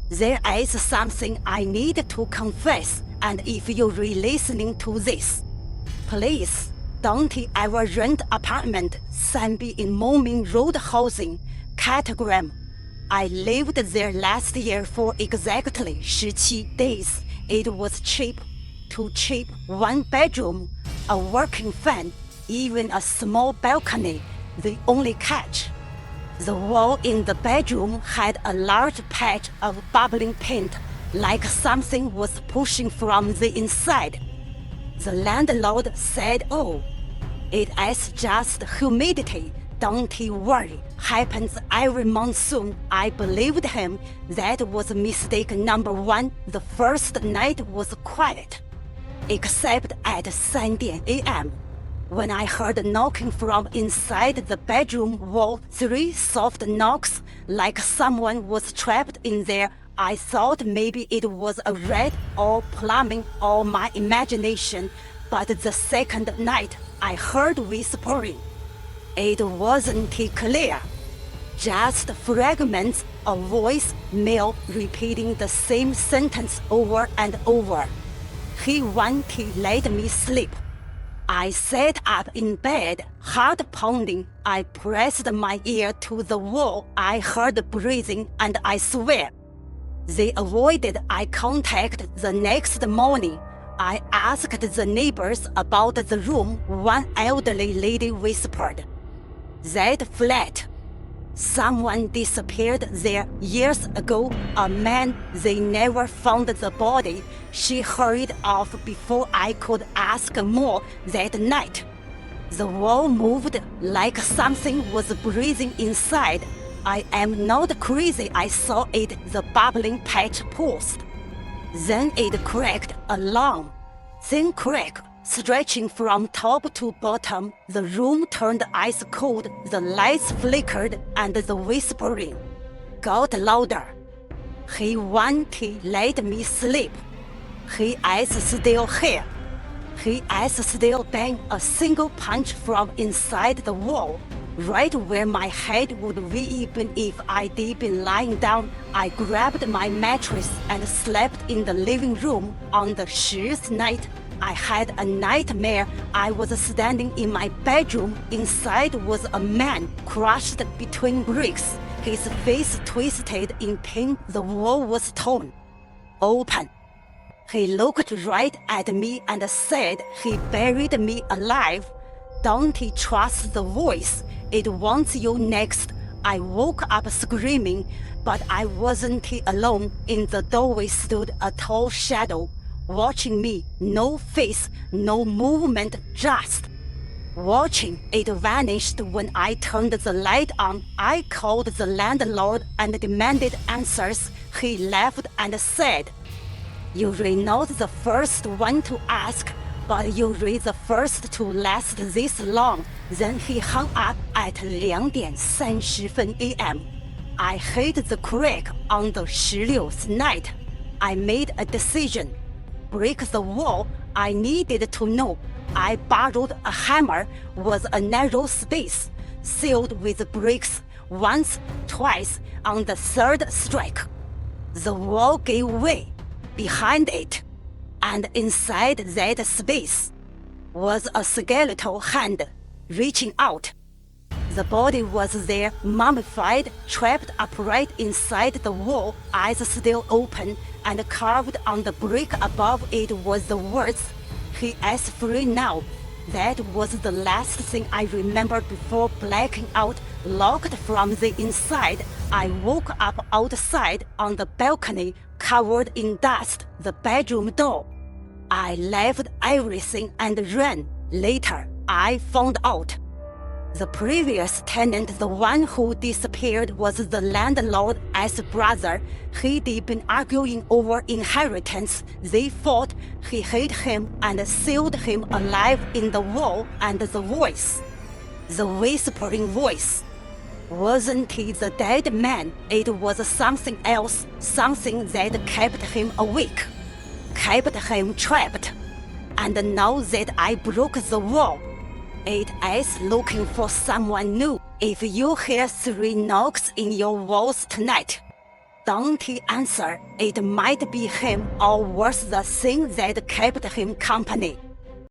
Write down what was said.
There is something I need to confess, and if you're re-listening to this, please don't ever rent apartment 3B in Momin Road Housing, Catagram. I lived there last year for exactly 17 days. It was cheap, too cheap, 1 bedroom, a working fan, even a small balcony. The only catch, the wall in the bedroom had a large patch of bubbling paint, like something was pushing from the inside. The landlord said, "Oh, it is just humidity. Don't worry. Happens every monsoon." I believed him. That was mistake number 1. The first night was quiet, except at 3 a.m. when I heard knocking from inside the bedroom wall. 3 soft knocks, like someone was trapped in there. I thought maybe it was a rat or plumbing or my imagination, but the second night I heard whispering. It wasn't clear, just fragments of voice, male repeating the same sentence over and over. He won't let me sleep. I sat up in bed, heart pounding. I pressed my ear to the wall. I heard breathing, and I swear, they avoided eye contact. The next morning, I asked the neighbors about the room. One elderly lady whispered, "That flat. Someone disappeared there years ago. A man, they never found the body." She hurried off before I could ask more. That night, the wall moved like something was breathing inside. I am not crazy. I saw it. The bubbling patch pulsed. Then it cracked, a long, thin crack, stretching from top to bottom. The room turned ice cold. The lights flickered, and the whispering got louder. He won't let me sleep. He is still here. He is still bang. A single punch from inside the wall, right where my head would be. Even if I'd been lying down, I grabbed my mattress and slept in the living room. On the 10th night, I had a nightmare. I was standing in my bedroom. Inside was a man crushed between bricks, his face twisted in pain. The wall was torn open. He looked right at me and said he buried me alive. Don't trust the voice. It wants you next. I woke up screaming, but I wasn't alone. In the doorway stood a tall shadow, watching me. No face, no movement, just watching. It vanished when I turned the light on. I called the landlord and demanded answers. He laughed and said, "You're not the first one to ask, but you're the first to last this long." Then he hung up at 2:30 a.m. I hit the crack on the 16th night. I made a decision. Break the wall. I needed to know. I borrowed a hammer. Was a narrow space, sealed with bricks. Once, twice. On the 3rd strike, the wall gave way. Behind it, and inside that space, was a skeletal hand reaching out. The body was there, mummified, trapped upright inside the wall, eyes still open, and carved on the brick above it was the words, "He is free now." That was the last thing I remembered before blacking out. Locked from the inside, I woke up outside on the balcony, covered in dust, the bedroom door. I left everything and ran. Later, I found out the previous tenant, the one who disappeared, was the landlord's brother. He'd been arguing over inheritance. They fought. He hid him and sealed him alive in the wall. And the voice, the whispering voice, wasn't the dead man. It was something else, something that kept him awake, kept him trapped. And now that I broke the wall, it is looking for someone new. If you hear 3 knocks in your walls tonight, Dante answered it might be him or was the thing that kept him company.